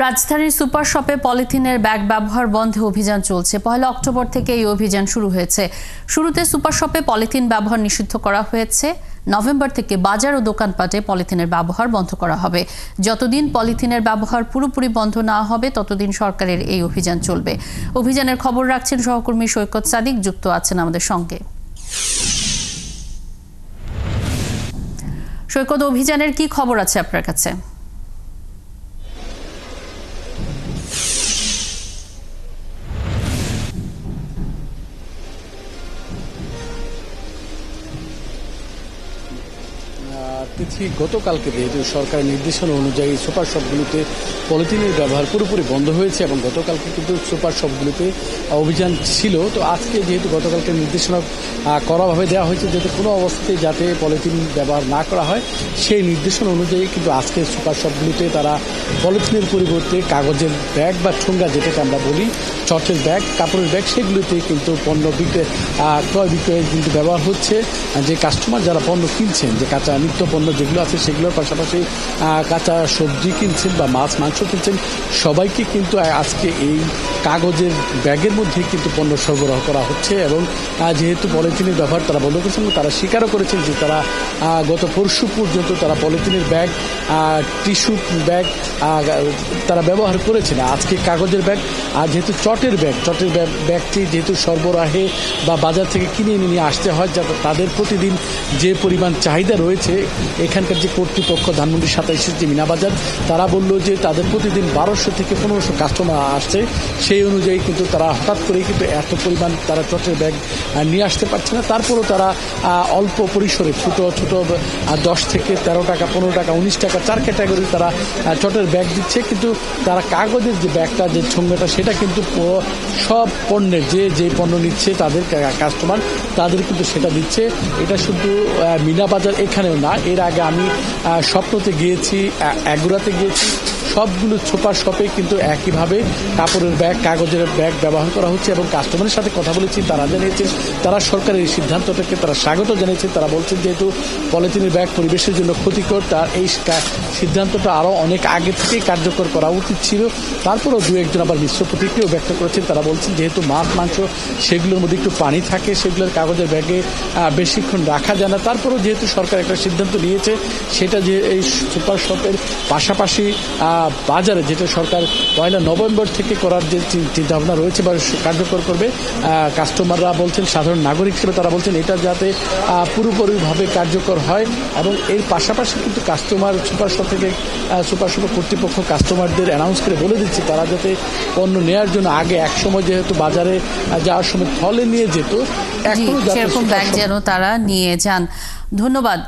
রাজধানীর সুপার শপে পলিথিনের ব্যাগ ব্যবহার বন্ধে অভিযান চলছে। 1 অক্টোবর থেকে এই অভিযান শুরু হয়েছে। শুরুতে সুপার শপে পলিথিন ব্যবহার নিষিদ্ধ করা হয়েছে। নভেম্বর থেকে বাজার ও দোকানপাটে পলিথিনের ব্যবহার বন্ধ করা হবে। যতদিন পলিথিনের ব্যবহার পুরোপুরি বন্ধ না হবে ততদিন সরকারের এই অভিযান চলবে। অভিযানের খবর রাখছেন সহকর্মী সৈকত সাদিক, যুক্ত আছেন আমাদের সঙ্গে। সৈকত, অভিযানের কি খবর আছে আপনার কাছে? গতকালকে যেহেতু সরকারের নির্দেশনা অনুযায়ী সুপার শপগুলোতে পলিথিনের ব্যবহার পুরোপুরি বন্ধ হয়েছে এবং গতকালকে কিন্তু সুপার শপগুলোতে অভিযান ছিল। তো আজকে যেহেতু গতকালকে নির্দেশনা কড়াভাবে দেওয়া হয়েছে যাতে কোনো অবস্থাতেই যাতে পলিথিন ব্যবহার না করা হয়, সেই নির্দেশনা অনুযায়ী কিন্তু আজকে সুপার শপগুলোতে তারা পলিথিনের পরিবর্তে কাগজের ব্যাগ বা ঠোঙ্গা, যেটাকে আমরা বলি চটের ব্যাগ, কাপড়ের ব্যাগ, সেগুলোতে কিন্তু পণ্য ক্রয় বিক্রয় কিন্তু ব্যবহার হচ্ছে। যে কাস্টমার যারা পণ্য কিনছেন, যে কাঁচা নিত্য পণ্য যেগুলো আছে সেগুলোর পাশাপাশি কাঁচা সবজি কিনছেন বা মাছ মাংস কিনছেন, সবাইকে কিন্তু আজকে এই কাগজের ব্যাগের মধ্যে কিন্তু পণ্য সরবরাহ করা হচ্ছে। এবং যেহেতু পলিথিনের ব্যবহার তারা বন্ধ করেছেন, তারা স্বীকারও করেছেন যে তারা গত পরশু পর্যন্ত তারা পলিথিনের ব্যাগ, টিস্যু ব্যাগ তারা ব্যবহার করেছে না। আজকে কাগজের ব্যাগ আর যেহেতু চটের ব্যাগটি যেহেতু সরবরাহে বা বাজার থেকে কিনে নিয়ে আসতে হয়, যাতে তাদের প্রতিদিন যে পরিমাণ চাহিদা রয়েছে, এখানকার যে কর্তৃপক্ষ ধানমন্ডি 27 যে মিনা বাজার, তারা বললো যে তাদের প্রতিদিন 1200 থেকে 1500 কাস্টমার আসছে। সেই অনুযায়ী কিন্তু তারা হঠাৎ করেই কিন্তু এত পরিমাণ তারা চটের ব্যাগ নিয়ে আসতে পারছে না। তারপরেও তারা অল্প পরিসরে ছোট 10 থেকে 13 টাকা, 15 টাকা, 19 টাকা 4 ক্যাটাগরি তারা চটের ব্যাগ দিচ্ছে। কিন্তু তারা কাগজের যে ব্যাগটা, যে ঠোঙ্গাটা, সেটা কিন্তু সব পণ্যের যে পণ্য নিচ্ছে তাদের কাস্টমার, তাদের কিন্তু সেটা দিচ্ছে। এটা শুধু মিনা বাজার এখানেও না, এর আগে আমি স্বপ্নতে গিয়েছি, এগুরাতে গিয়েছি, সবগুলো সুপার শপে কিন্তু একইভাবে কাপড়ের ব্যাগ, কাগজের ব্যাগ ব্যবহার করা হচ্ছে। এবং কাস্টমারের সাথে কথা বলেছি, তারা জানিয়েছেন তারা সরকারের এই সিদ্ধান্তটাকে তারা স্বাগত জানিয়েছেন। তারা বলছেন যেহেতু পলিথিনের ব্যাগ পরিবেশের জন্য ক্ষতিকর, তার এই সিদ্ধান্তটা আরও অনেক আগে থেকেই কার্যকর করা উচিত ছিল। তারপরেও দু একজন আবার মিশ্র প্রতিক্রিয়াও ব্যক্ত করেছেন। তারা বলছেন যেহেতু মাছ মাংস সেগুলোর মধ্যে একটু পানি থাকে, সেগুলোর কাগজের ব্যাগে বেশিক্ষণ রাখা যায় না। তারপরেও যেহেতু সরকার একটা সিদ্ধান্ত নিয়েছে, সেটা যে এই সুপার শপের পাশাপাশি বাজারে, যেটা সরকার 1 নভেম্বর থেকে করার যে চিন্তাভাবনা রয়েছে বা কার্যকর করবে, কাস্টমাররা বলছেন, সাধারণ নাগরিক হিসেবে তারা বলছেন এটা যাতে পুরোপুরিভাবে কার্যকর হয়। এবং এর পাশাপাশি কিন্তু সুপার শপের কর্তৃপক্ষ কাস্টমারদের অ্যানাউন্স করে বলে দিচ্ছে তারা যাতে পণ্য নেওয়ার জন্য আগে একসময় যেহেতু বাজারে যাওয়ার সময় থলে নিয়ে যেত, সেরকম ব্যাগ যেন তারা নিয়ে যান। ধন্যবাদ।